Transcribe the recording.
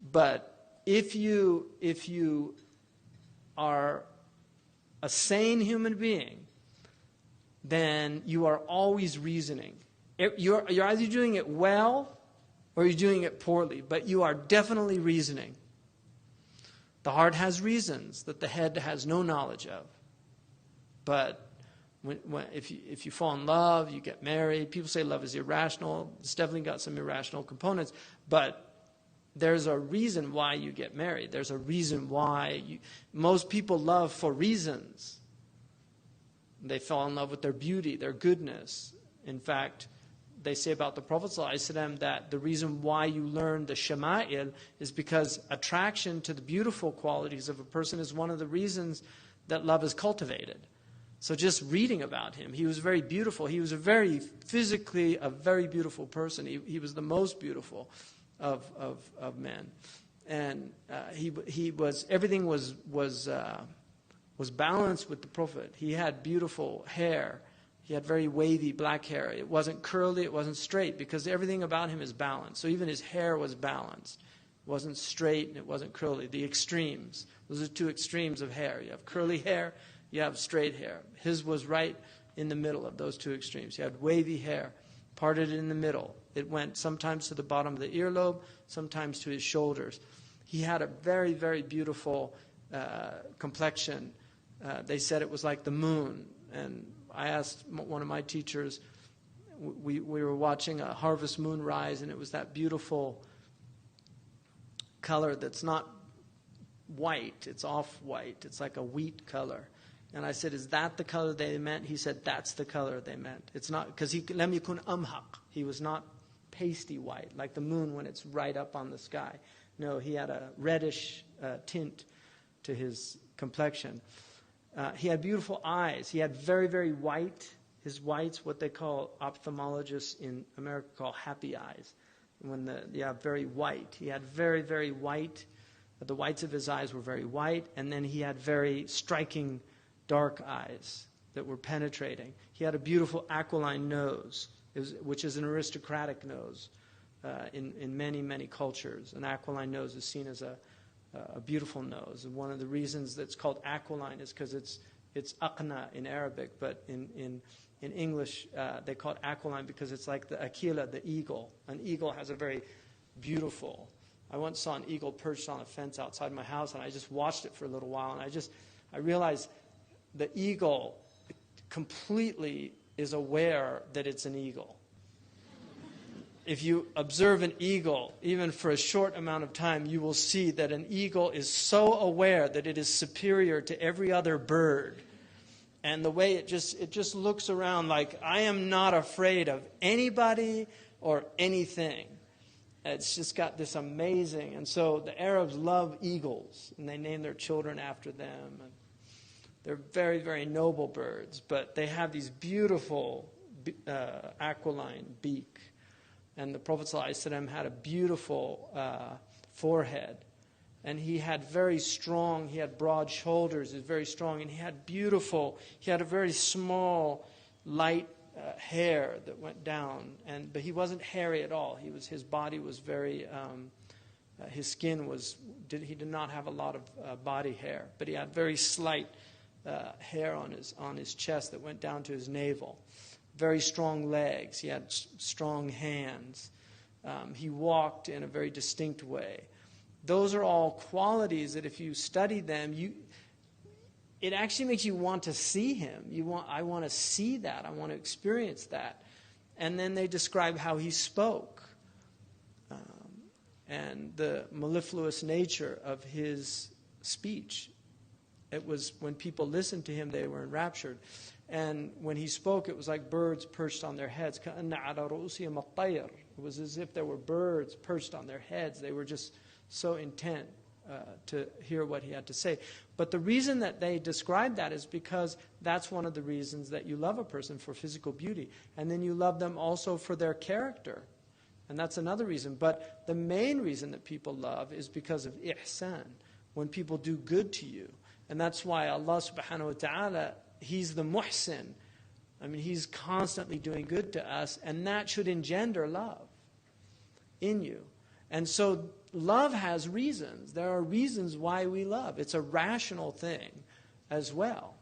But if you are a sane human being, then you are always reasoning. You're either doing it well or you're doing it poorly, but you are definitely reasoning. The heart has reasons that the head has no knowledge of. But if you fall in love, you get married, people say love is irrational. It's definitely got some irrational components, but there's a reason why you get married. There's a reason why most people love for reasons. They fall in love with their beauty, their goodness. In fact, they say about the Prophet ﷺ that the reason why you learn the shama'il is because attraction to the beautiful qualities of a person is one of the reasons that love is cultivated. So just reading about him, he was very beautiful. He was physically a very beautiful person. He was the most beautiful of men. And everything was balanced with the Prophet. He had beautiful hair. He had very wavy black hair. It wasn't curly, it wasn't straight, because everything about him is balanced. So even his hair was balanced. It wasn't straight and it wasn't curly. The extremes. Those are two extremes of hair. You have curly hair, you have straight hair. His was right in the middle of those two extremes. He had wavy hair, parted in the middle. It went sometimes to the bottom of the earlobe, sometimes to his shoulders. He had a very, very beautiful complexion. They said it was like the moon. And I asked one of my teachers, we were watching a harvest moon rise, and it was that beautiful color that's not white, it's off-white. It's like a wheat color. And I said, is that the color they meant? He said, that's the color they meant. It's not, because he lam yakun amhaq. He was not pasty white, like the moon when it's right up on the sky. No, he had a reddish tint to his complexion. He had beautiful eyes. He had very, very white. His whites, what they call, ophthalmologists in America call happy eyes. Very white. He had very, very white. The whites of his eyes were very white. And then he had very striking dark eyes that were penetrating. He had a beautiful aquiline nose, which is an aristocratic nose in many, many cultures. An aquiline nose is seen as a beautiful nose. And one of the reasons that's called aquiline is because it's aqna in Arabic, but in English they call it aquiline because it's like the akila, the eagle. An eagle has a very beautiful. I once saw an eagle perched on a fence outside my house, and I just watched it for a little while, and I realized the eagle completely is aware that it's an eagle. If you observe an eagle, even for a short amount of time, you will see that an eagle is so aware that it is superior to every other bird. And the way it just looks around like, I am not afraid of anybody or anything. It's just got this amazing. And so the Arabs love eagles, and they name their children after them. And they're very, very noble birds, but they have these beautiful aquiline beak. And the Prophet ﷺ had a beautiful forehead. And he had he had broad shoulders, he was very strong. And he had a very small, light hair that went down. But he wasn't hairy at all. His body was very, his skin he did not have a lot of body hair. But he had very slight hair on his chest that went down to his navel. Very strong legs. He had strong hands. He walked in a very distinct way. Those are all qualities that if you study them, it actually makes you want to see him. I want to see that. I want to experience that. And then they describe how he spoke and the mellifluous nature of his speech. It was when people listened to him, they were enraptured. And when he spoke, it was like birds perched on their heads. It was as if there were birds perched on their heads. They were just so intent to hear what he had to say. But the reason that they describe that is because that's one of the reasons that you love a person, for physical beauty. And then you love them also for their character. And that's another reason. But the main reason that people love is because of ihsan, when people do good to you. And that's why Allah subhanahu wa ta'ala, He's the muhsin. I mean, He's constantly doing good to us, and that should engender love in you. And so love has reasons. There are reasons why we love. It's a rational thing as well.